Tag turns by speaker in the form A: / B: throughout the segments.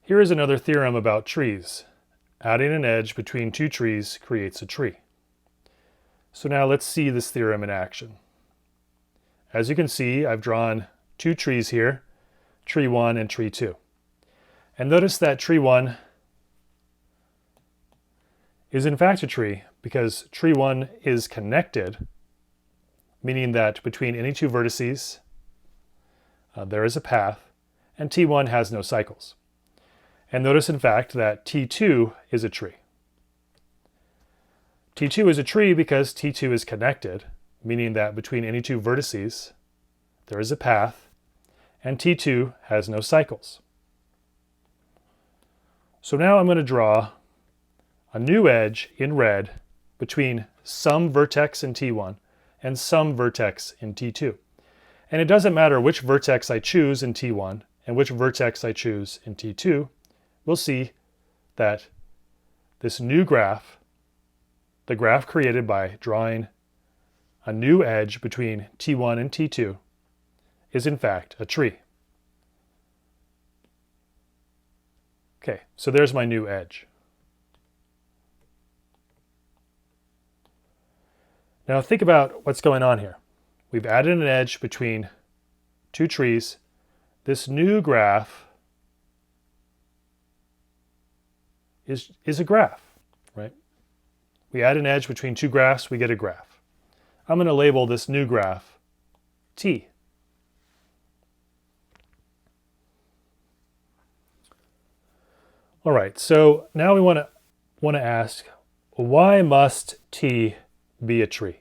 A: Here is another theorem about trees. Adding an edge between two trees creates a tree. So now let's see this theorem in action. As you can see, I've drawn two trees here, tree 1 and tree 2. And notice that tree 1 is in fact a tree because tree 1 is connected, meaning that between any two vertices there is a path, and T1 has no cycles. And notice in fact that T2 is a tree. T2 is a tree because T2 is connected, meaning that between any two vertices there is a path, and T2 has no cycles. So now I'm going to draw a new edge in red between some vertex in T1 and some vertex in T2. And it doesn't matter which vertex I choose in T1 and which vertex I choose in T2, we'll see that this new graph, the graph created by drawing a new edge between T1 and T2, is in fact a tree. Okay, so there's my new edge. Now think about what's going on here. We've added an edge between two trees. This new graph is a graph, right? We add an edge between two graphs, we get a graph. I'm going to label this new graph T. All right, so now we want to ask, why must T be a tree?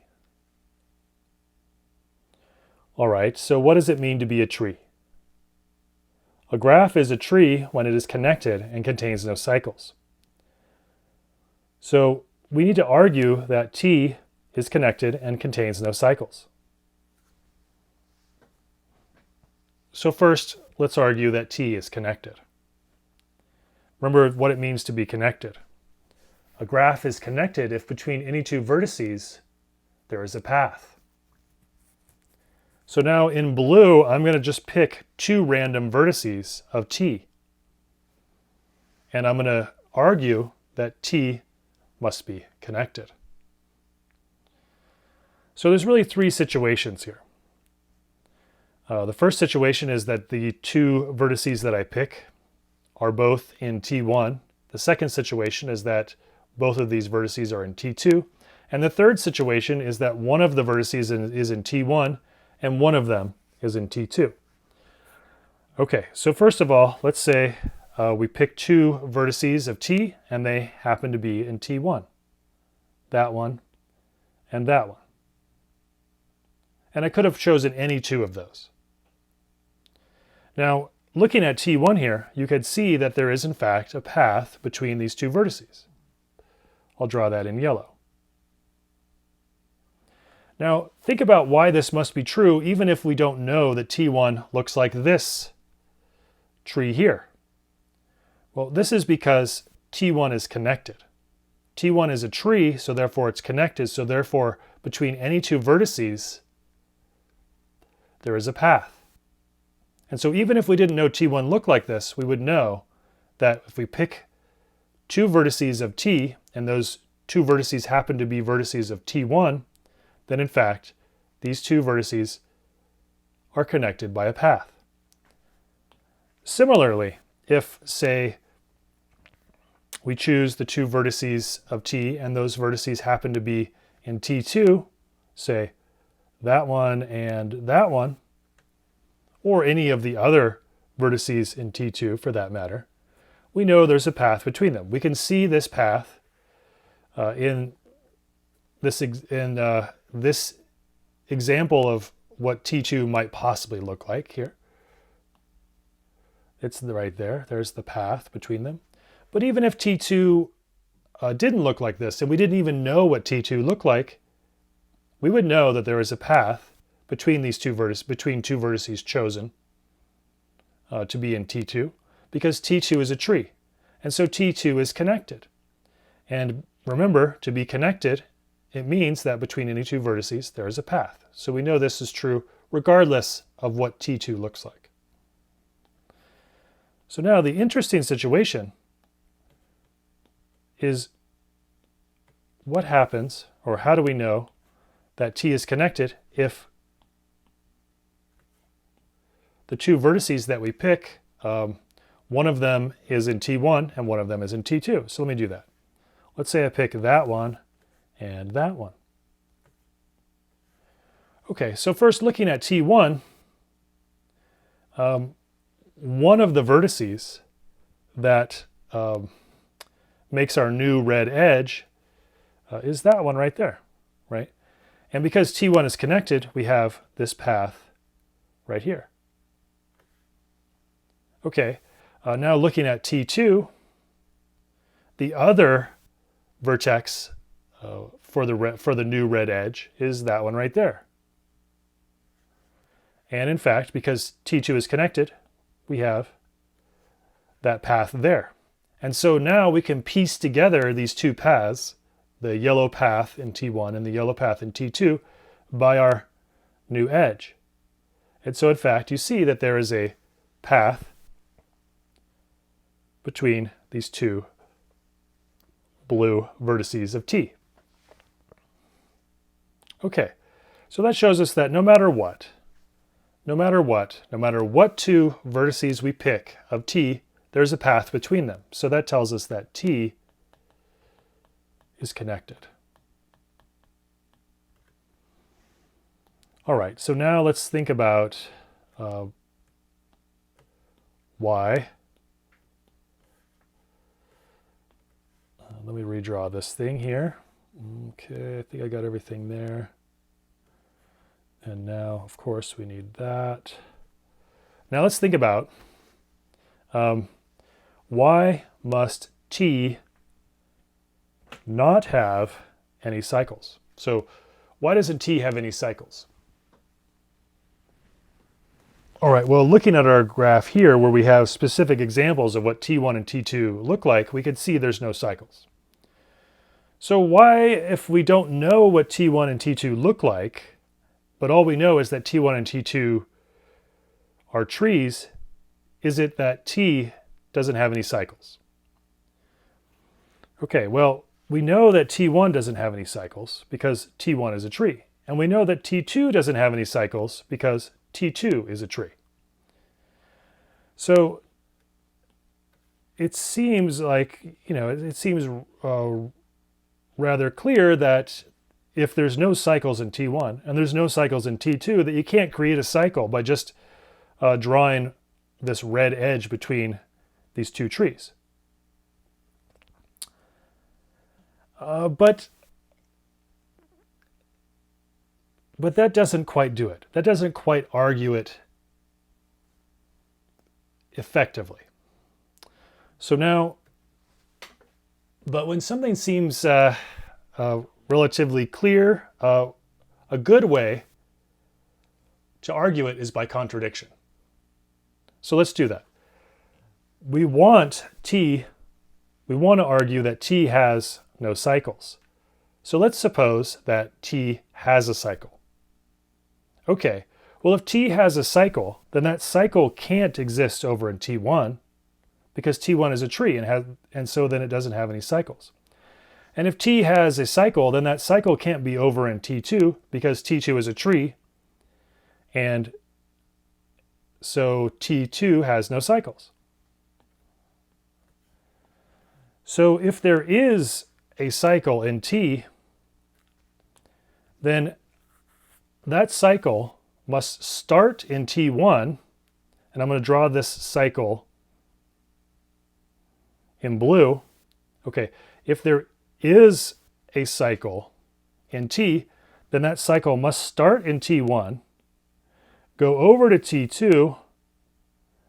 A: All right, so what does it mean to be a tree? A graph is a tree when it is connected and contains no cycles. So we need to argue that T is connected and contains no cycles. So first, let's argue that T is connected. Remember what it means to be connected. A graph is connected if between any two vertices there is a path. So now in blue, I'm going to just pick two random vertices of T. And I'm going to argue that T must be connected. So there's really three situations here. The first situation is that the two vertices that I pick are both in T1. The second situation is that both of these vertices are in T2. And the third situation is that one of the vertices is in T1 and one of them is in T2. Okay, so first of all, let's say we pick two vertices of T and they happen to be in T1. That one and that one. And I could have chosen any two of those. Now, looking at T1 here, you could see that there is in fact a path between these two vertices. I'll draw that in yellow. Now, think about why this must be true even if we don't know that T1 looks like this tree here. Well, this is because T1 is connected. T1 is a tree, so therefore it's connected, so therefore between any two vertices there is a path. And so even if we didn't know T1 looked like this, we would know that if we pick two vertices of T and those two vertices happen to be vertices of T1, then in fact these two vertices are connected by a path. Similarly, if, say, we choose the two vertices of T and those vertices happen to be in T2, say that one and that one, or any of the other vertices in T2 for that matter, we know there's a path between them. We can see this path in this example of what T2 might possibly look like here. It's right there. There's the path between them. But even if T2 didn't look like this, and we didn't even know what T2 looked like, we would know that there is a path between these two vertices chosen to be in T2, because T2 is a tree. And so T2 is connected. And remember, to be connected, it means that between any two vertices there is a path. So we know this is true regardless of what T2 looks like. So now the interesting situation is what happens, or how do we know that T is connected if the two vertices that we pick, one of them is in T1 and one of them is in T2. So let me do that. Let's say I pick that one and that one. Okay, so first looking at T1, one of the vertices that makes our new red edge is that one right there, right? And because T1 is connected, we have this path right here. Okay, now looking at T2, the other vertex for the new red edge is that one right there. And in fact, because T2 is connected, we have that path there. And so now we can piece together these two paths, the yellow path in T1 and the yellow path in T2, by our new edge. And so in fact, you see that there is a path between these two blue vertices of T. Okay, so that shows us that no matter what two vertices we pick of T, there's a path between them. So that tells us that T is connected. All right, so now let's think about why. Let me redraw this thing here. Okay, I think I got everything there. And now, of course, we need that. Now let's think about why must T not have any cycles? So why doesn't T have any cycles? All right, well, looking at our graph here where we have specific examples of what T1 and T2 look like, we can see there's no cycles. So why, if we don't know what T1 and T2 look like, but all we know is that T1 and T2 are trees, is it that T doesn't have any cycles? Okay, well, we know that T1 doesn't have any cycles because T1 is a tree. And we know that T2 doesn't have any cycles because T2 is a tree. So it seems like, it seems rather clear that if there's no cycles in T1 and there's no cycles in T2, that you can't create a cycle by just drawing this red edge between these two trees. But that doesn't quite do it. That doesn't quite argue it effectively. So now, but when something seems relatively clear, a good way to argue it is by contradiction. So let's do that. We want to argue that T has no cycles. So let's suppose that T has a cycle. Okay, well, if T has a cycle, then that cycle can't exist over in T1 because T1 is a tree and so then it doesn't have any cycles. And if T has a cycle, then that cycle can't be over in T2 because T2 is a tree and so T2 has no cycles. So if there is a cycle in T, then that cycle must start in T1, and I'm going to draw this cycle in blue. Okay, if there is a cycle in T, then that cycle must start in T1, go over to T2,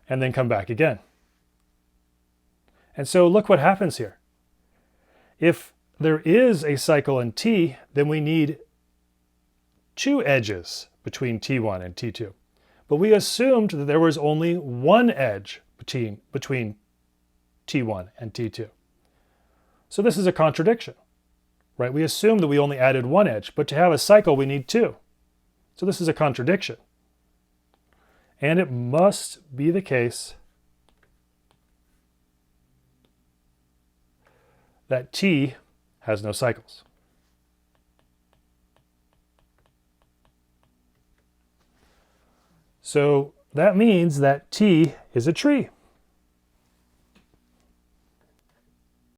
A: and then come back again. And so look what happens here. If there is a cycle in T, then we need two edges between T1 and T2. But we assumed that there was only one edge between T1 and T2. So this is a contradiction, right? We assume that we only added one edge, but to have a cycle, we need two. So this is a contradiction. And it must be the case that T has no cycles. So that means that T is a tree.